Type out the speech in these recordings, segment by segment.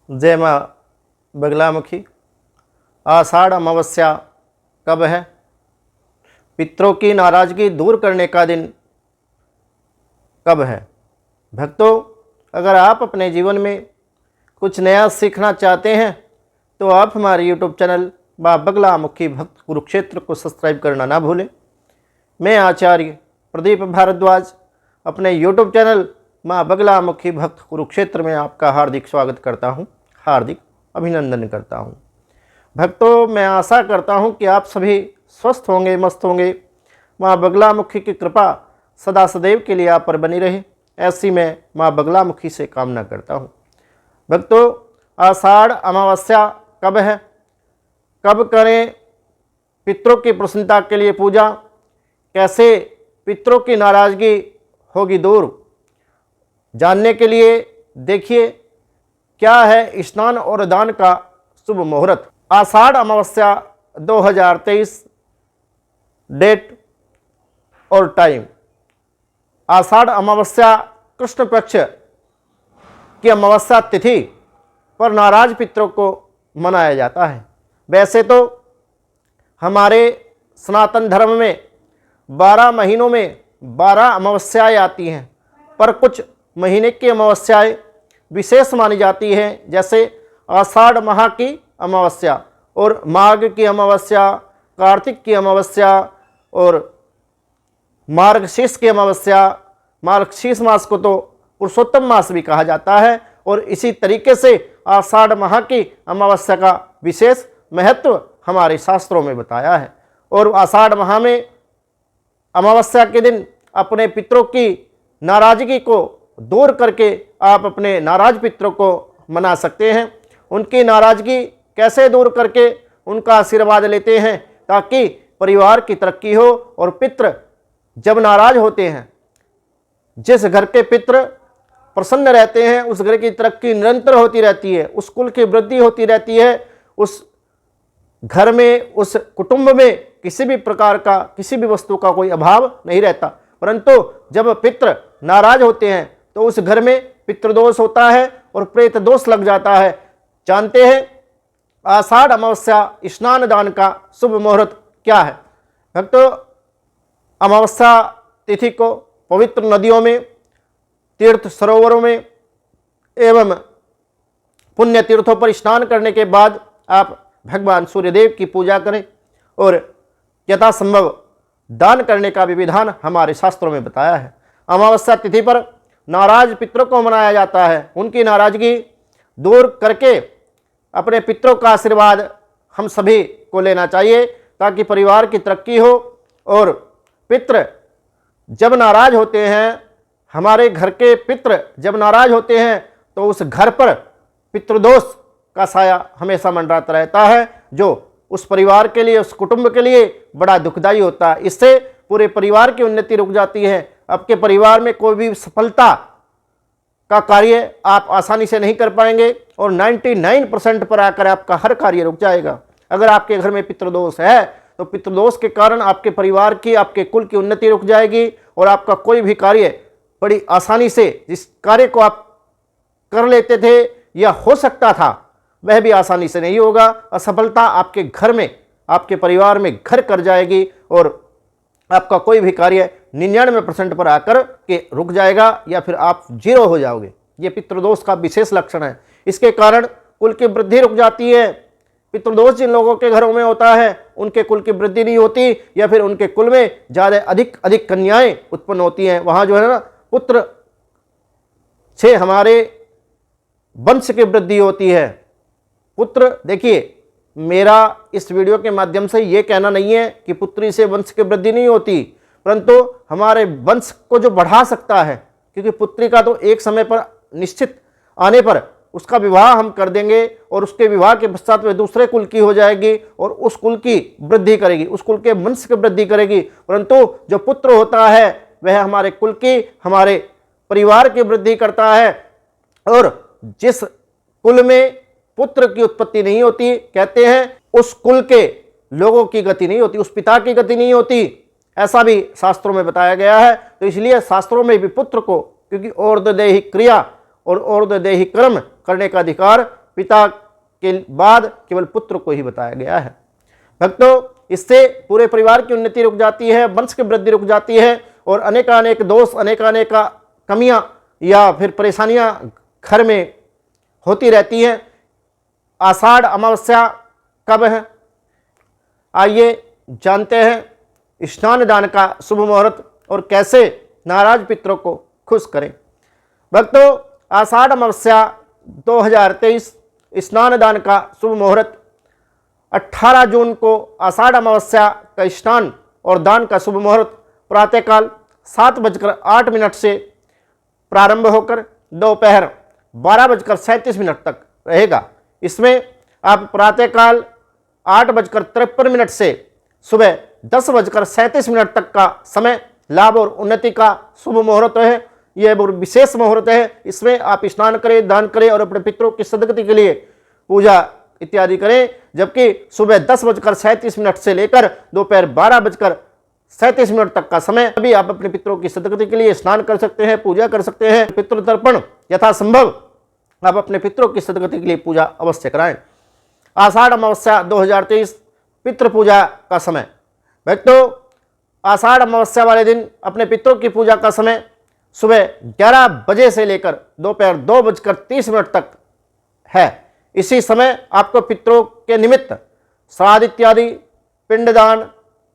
जय माँ बगलामुखी। आषाढ़ अमावस्या कब है? पितरों की नाराज़गी दूर करने का दिन कब है? भक्तों, अगर आप अपने जीवन में कुछ नया सीखना चाहते हैं तो आप हमारे यूट्यूब चैनल माँ बगलामुखी भक्त कुरुक्षेत्र को सब्सक्राइब करना ना भूलें। मैं आचार्य प्रदीप भारद्वाज अपने यूट्यूब चैनल माँ बगलामुखी भक्त कुरुक्षेत्र में आपका हार्दिक स्वागत करता हूँ, हार्दिक अभिनंदन करता हूँ। भक्तों, मैं आशा करता हूँ कि आप सभी स्वस्थ होंगे, मस्त होंगे। माँ बगलामुखी की कृपा सदा सदैव के लिए आप पर बनी रहे, ऐसी मैं माँ बगलामुखी से कामना करता हूँ। भक्तों, आषाढ़ अमावस्या कब है? कब करें पितरों की प्रसन्नता के लिए पूजा? कैसे पितरों की नाराज़गी होगी दूर? जानने के लिए देखिए क्या है स्नान और दान का शुभ मुहूर्त। आषाढ़ अमावस्या 2023 डेट और टाइम। आषाढ़ अमावस्या कृष्ण पक्ष की अमावस्या तिथि पर नाराज पितरों को मनाया जाता है। वैसे तो हमारे सनातन धर्म में 12 महीनों में 12 अमावस्याएँ आती हैं, पर कुछ महीने की अमावस्याएँ विशेष मानी जाती हैं, जैसे आषाढ़ माह की अमावस्या और माघ की अमावस्या, कार्तिक की अमावस्या और मार्गशीर्ष की अमावस्या। मार्गशीर्ष मास को तो पुरुषोत्तम मास भी कहा जाता है और इसी तरीके से आषाढ़ माह की अमावस्या का विशेष महत्व हमारे शास्त्रों में बताया है। और आषाढ़ माह में अमावस्या के दिन अपने पितरों की नाराज़गी को दूर करके आप अपने नाराज पितरों को मना सकते हैं। उनकी नाराज़गी कैसे दूर करके उनका आशीर्वाद लेते हैं ताकि परिवार की तरक्की हो। और पितृ जब नाराज होते हैं, जिस घर के पितृ प्रसन्न रहते हैं उस घर की तरक्की निरंतर होती रहती है, उस कुल की वृद्धि होती रहती है, उस घर में, उस कुटुंब में किसी भी प्रकार का, किसी भी वस्तु का कोई अभाव नहीं रहता। परंतु जब पितृ नाराज होते हैं तो उस घर में पितृदोष होता है और प्रेत दोष लग जाता है। जानते हैं आषाढ़ अमावस्या स्नान दान का शुभ मुहूर्त क्या है? भक्तों, अमावस्या तिथि को पवित्र नदियों में, तीर्थ सरोवरों में एवं पुण्य तीर्थों पर स्नान करने के बाद आप भगवान सूर्यदेव की पूजा करें और यथासंभव दान करने का भी विधान हमारे शास्त्रों में बताया है। अमावस्या तिथि पर नाराज पितरों को मनाया जाता है। उनकी नाराजगी दूर करके अपने पितरों का आशीर्वाद हम सभी को लेना चाहिए ताकि परिवार की तरक्की हो। और पितृ जब नाराज होते हैं, हमारे घर के पितृ जब नाराज होते हैं तो उस घर पर पितृदोष का साया हमेशा मंडराता रहता है, जो उस परिवार के लिए, उस कुटुंब के लिए बड़ा दुखदायी होता है। इससे पूरे परिवार की उन्नति रुक जाती है। आपके परिवार में कोई भी सफलता का कार्य आप आसानी से नहीं कर पाएंगे और 99% पर आकर आपका हर कार्य रुक जाएगा। अगर आपके घर में पितृदोष है तो पितृदोष के कारण आपके परिवार की, आपके कुल की उन्नति रुक जाएगी और आपका कोई भी कार्य बड़ी आसानी से, जिस कार्य को आप कर लेते थे या हो सकता था, वह भी आसानी से नहीं होगा। असफलता आपके घर में, आपके परिवार में घर कर जाएगी और आपका कोई भी कार्य 99% पर आकर के रुक जाएगा या फिर आप जीरो हो जाओगे। ये पितृदोष का विशेष लक्षण है। इसके कारण कुल की वृद्धि रुक जाती है। पितृदोष जिन लोगों के घरों में होता है उनके कुल की वृद्धि नहीं होती या फिर उनके कुल में ज़्यादा अधिक कन्याएं उत्पन्न होती हैं। वहाँ जो है ना, पुत्र से हमारे वंश की वृद्धि होती है। पुत्र, देखिए, मेरा इस वीडियो के माध्यम से ये कहना नहीं है कि पुत्री से वंश की वृद्धि नहीं होती, परंतु हमारे वंश को जो बढ़ा सकता है, क्योंकि पुत्री का तो एक समय पर निश्चित आने पर उसका विवाह हम कर देंगे और उसके विवाह के पश्चात वह दूसरे कुल की हो जाएगी और उस कुल की वृद्धि करेगी, उस कुल के वंश की वृद्धि करेगी। परंतु जो पुत्र होता है वह हमारे कुल की, हमारे परिवार की वृद्धि करता है। और जिस कुल में पुत्र की उत्पत्ति नहीं होती, कहते हैं उस कुल के लोगों की गति नहीं होती, उस पिता की गति नहीं होती, ऐसा भी शास्त्रों में बताया गया है। तो इसलिए शास्त्रों में भी पुत्र को, क्योंकि और्ध्वदेही क्रिया और और्ध्वदेही कर्म करने का अधिकार पिता के बाद केवल पुत्र को ही बताया गया है। भक्तों, इससे पूरे परिवार की उन्नति रुक जाती है, वंश की वृद्धि रुक जाती है और अनेकानेक दोष, अनेकानेक कमियां या फिर परेशानियां घर में होती रहती हैं। आषाढ़ अमावस्या कब है? आइए जानते हैं स्नान दान का शुभ मुहूर्त और कैसे नाराज पितरों को खुश करें। भक्तों, आषाढ़ अमावस्या 2023 स्नान दान का शुभ मुहूर्त 18 जून को आषाढ़ अमावस्या का स्नान और दान का शुभ मुहूर्त प्रातःकाल 7:08 से प्रारंभ होकर दोपहर 12:37 तक रहेगा। इसमें आप प्रातःकाल 8:53 से सुबह 10:37 तक का समय लाभ और उन्नति का शुभ मुहूर्त है। यह बहुत विशेष मुहूर्त है। इसमें आप स्नान करें, दान करें और अपने पितरों की सदगति के लिए पूजा इत्यादि करें। जबकि सुबह 10:37 से लेकर दोपहर 12:37 तक का समय अभी आप अपने पितरों की सदगति के लिए स्नान कर सकते हैं, पूजा कर सकते हैं। पितृ तर्पण यथासंभव आप अपने पितरों की सदगति के लिए पूजा अवश्य कराएं। आषाढ़ अमावस्या 2023 पितृ पूजा का समय। भक्तों, आषाढ़ अमावस्या वाले दिन अपने पितरों की पूजा का समय सुबह 11 बजे से लेकर दोपहर 2:30 तक है। इसी समय आपको पितरों के निमित्त श्राद्ध इत्यादि, पिंडदान,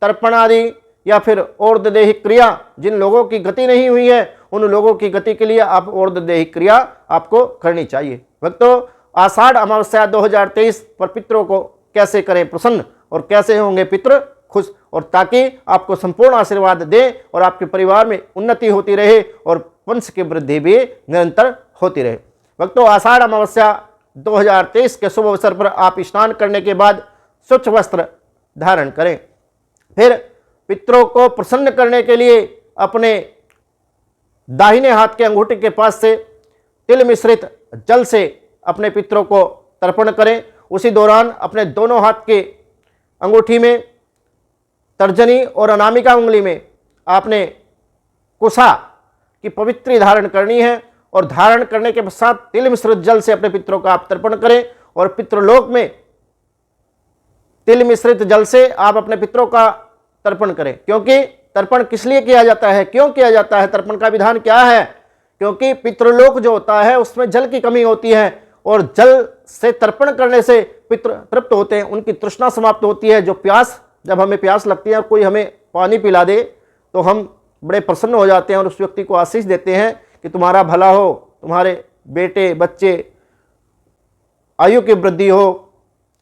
तर्पण आदि या फिर और्ध्वदेही क्रिया, जिन लोगों की गति नहीं हुई है उन लोगों की गति के लिए आप और्ध्वदेही क्रिया आपको करनी चाहिए। भक्तों, आषाढ़ अमावस्या 2023 पर पितरों को कैसे करें प्रसन्न और कैसे होंगे पितृ खुश, और ताकि आपको संपूर्ण आशीर्वाद दें और आपके परिवार में उन्नति होती रहे और वंश की वृद्धि भी निरंतर होती रहे। भक्तों, आषाढ़ अमावस्या 2023 के शुभ अवसर पर आप स्नान करने के बाद स्वच्छ वस्त्र धारण करें। फिर पितरों को प्रसन्न करने के लिए अपने दाहिने हाथ के अंगूठे के पास से तिल मिश्रित जल से अपने पितरों को तर्पण करें। उसी दौरान अपने दोनों हाथ के अंगूठी में, तर्जनी और अनामिका उंगली में आपने कुशा की पवित्री धारण करनी है और धारण करने के पश्चात तिल मिश्रित जल से अपने पितरों का आप तर्पण करें और पितृलोक में तिल मिश्रित जल से आप अपने पितरों का तर्पण करें। क्योंकि तर्पण किस लिए किया जाता है, क्यों किया जाता है, तर्पण का विधान क्या है? क्योंकि पितृलोक जो होता है उसमें जल की कमी होती है और जल से तर्पण करने से पितृ तृप्त होते हैं, उनकी तृष्णा समाप्त होती है। जो प्यास, जब हमें प्यास लगती है और कोई हमें पानी पिला दे तो हम बड़े प्रसन्न हो जाते हैं और उस व्यक्ति को आशीष देते हैं कि तुम्हारा भला हो, तुम्हारे बेटे बच्चे आयु की वृद्धि हो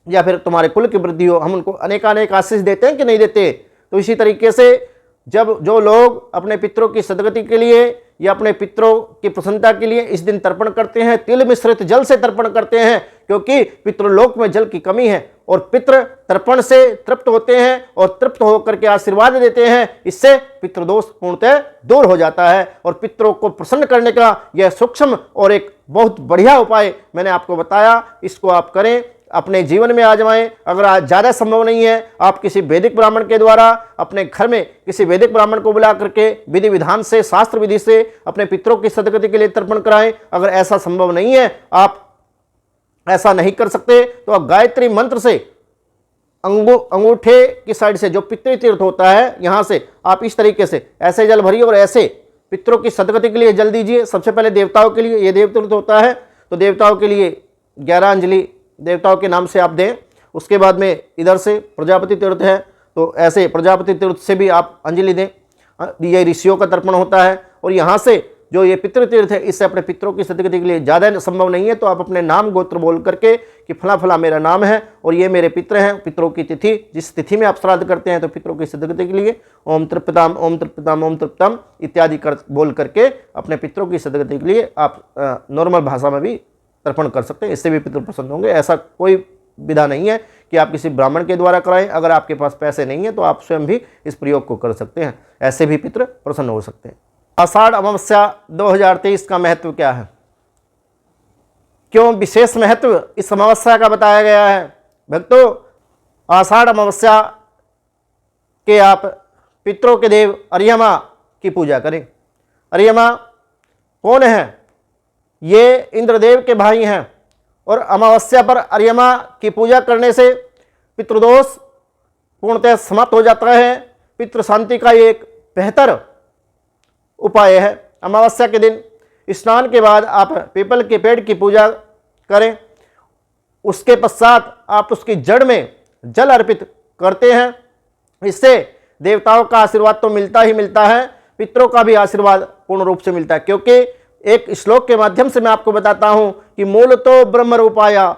या फिर तुम्हारे कुल की वृद्धि हो। हम उनको अनेकानेक आशीष देते हैं कि नहीं देते? तो इसी तरीके से जब जो लोग अपने पितरों की सदगति के लिए या अपने पितरों की प्रसन्नता के लिए इस दिन तर्पण करते हैं, तिल मिश्रित जल से तर्पण करते हैं, क्योंकि पितृलोक में जल की कमी है और पितृ तर्पण से तृप्त होते हैं और तृप्त होकर के आशीर्वाद देते हैं। इससे पितृदोष पूर्णतः दूर हो जाता है और पितरों को प्रसन्न करने का यह सूक्ष्म और एक बहुत बढ़िया उपाय मैंने आपको बताया। इसको आप करें, अपने जीवन में आजमाएं। अगर आज ज़्यादा संभव नहीं है, आप किसी वैदिक ब्राह्मण के द्वारा अपने घर में किसी वैदिक ब्राह्मण को बुला करके विधि विधान से, शास्त्र विधि से अपने पितरों की सदगति के लिए तर्पण कराएं। अगर ऐसा संभव नहीं है, आप ऐसा नहीं कर सकते, तो आप गायत्री मंत्र से अंगूठे की साइड से जो पितृतीर्थ होता है यहाँ से आप इस तरीके से ऐसे जल भरिए और ऐसे पितरों की सदगति के लिए जल दीजिए। सबसे पहले देवताओं के लिए, ये देवतीर्थ होता है तो देवताओं के लिए 11 अंजलि देवताओं के नाम से आप दें। उसके बाद में इधर से प्रजापति तीर्थ है तो ऐसे प्रजापति तीर्थ से भी आप अंजलि दें। ये ऋषियों का तर्पण होता है। और यहाँ से जो ये पितृ तीर्थ है, इससे अपने पितरों की सदगति के लिए ज़्यादा संभव नहीं है तो आप अपने नाम गोत्र बोल करके कि फला फला मेरा नाम है और ये मेरे पितृ हैं, पितरों की तिथि जिस तिथि में आप श्राद्ध करते हैं तो पितरों की सदगति के लिए ओम तृप्ताम ओम तृप्ताम ओम तृप्ताम इत्यादि बोल करके अपने पितरों की सदगति के लिए आप नॉर्मल भाषा में भी तर्पण कर सकते हैं। इससे भी पितृ प्रसन्न होंगे। ऐसा कोई विधा नहीं है कि आप किसी ब्राह्मण के द्वारा कराएं। अगर आपके पास पैसे नहीं है तो आप स्वयं भी इस प्रयोग को कर सकते हैं, ऐसे भी पितृ प्रसन्न हो सकते हैं। आषाढ़ अमावस्या 2023 का महत्व क्या है, क्यों विशेष महत्व इस अमावस्या का बताया गया है? भक्तों, आषाढ़ अमावस्या के आप पितरों के देव अर्यमा की पूजा करें। अर्यमा कौन है? ये इंद्रदेव के भाई हैं और अमावस्या पर अर्यमा की पूजा करने से पितृदोष पूर्णतः समाप्त हो जाता है। पितृ शांति का ये एक बेहतर उपाय है। अमावस्या के दिन स्नान के बाद आप पीपल के पेड़ की पूजा करें। उसके पश्चात आप उसकी जड़ में जल अर्पित करते हैं। इससे देवताओं का आशीर्वाद तो मिलता ही मिलता है, पितरों का भी आशीर्वाद पूर्ण रूप से मिलता है। क्योंकि एक श्लोक के माध्यम से मैं आपको बताता हूं कि मूल तो ब्रह्म रूपाया,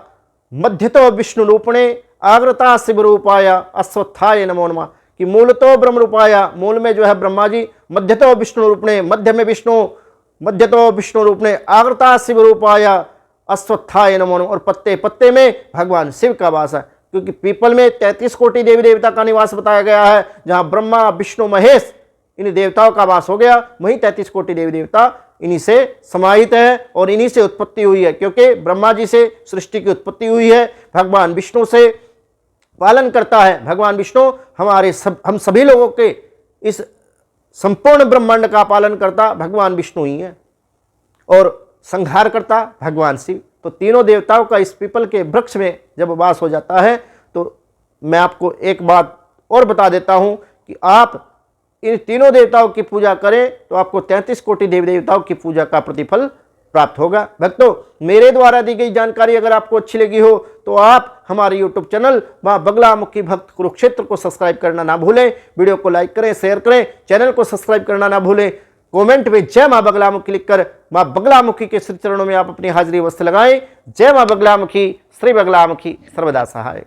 मध्य तो विष्णु रूपणे, आग्रता शिव रूपाया, अश्वत्थाय नमो नमः। कि मूल तो ब्रह्म रूपाया, मूल में जो है ब्रह्मा जी, मध्य तो विष्णु रूपणे, मध्य में विष्णु, मध्य तो विष्णु रूपणे, आग्रता शिव रूपाया, अश्वत्थाय नमो नमः। और पत्ते पत्ते में भगवान शिव का वास है। क्योंकि पीपल में 33 कोटि देवी देवता का निवास बताया गया है। जहां ब्रह्मा विष्णु महेश इन देवताओं का वास हो गया, वहीं 33 कोटि देवी देवता इन्हीं से समाहित है और इन्हीं से उत्पत्ति हुई है। क्योंकि ब्रह्मा जी से सृष्टि की उत्पत्ति हुई है, भगवान विष्णु से पालन करता है। भगवान विष्णु हम सभी लोगों के इस संपूर्ण ब्रह्मांड का पालन करता भगवान विष्णु ही है और संहार करता भगवान शिव। तो तीनों देवताओं का इस पीपल के वृक्ष में जब वास हो जाता है, तो मैं आपको एक बात और बता देता हूं कि आप इन तीनों देवताओं की पूजा करें तो आपको 33 कोटि देवी देवताओं की पूजा का प्रतिफल प्राप्त होगा। भक्तों, मेरे द्वारा दी गई जानकारी अगर आपको अच्छी लगी हो तो आप हमारे YouTube चैनल मां बगलामुखी भक्त कुरुक्षेत्र को सब्सक्राइब करना ना भूलें। वीडियो को लाइक करें, शेयर करें, चैनल को सब्सक्राइब करना ना भूलें। कमेंट में जय मां बगलामुखी लिखकर मां बगलामुखी के श्री चरणों में आप अपनी हाजिरी अवश्य लगाएं। जय मां बगलामुखी, श्री बगलामुखी सर्वदा सहाय।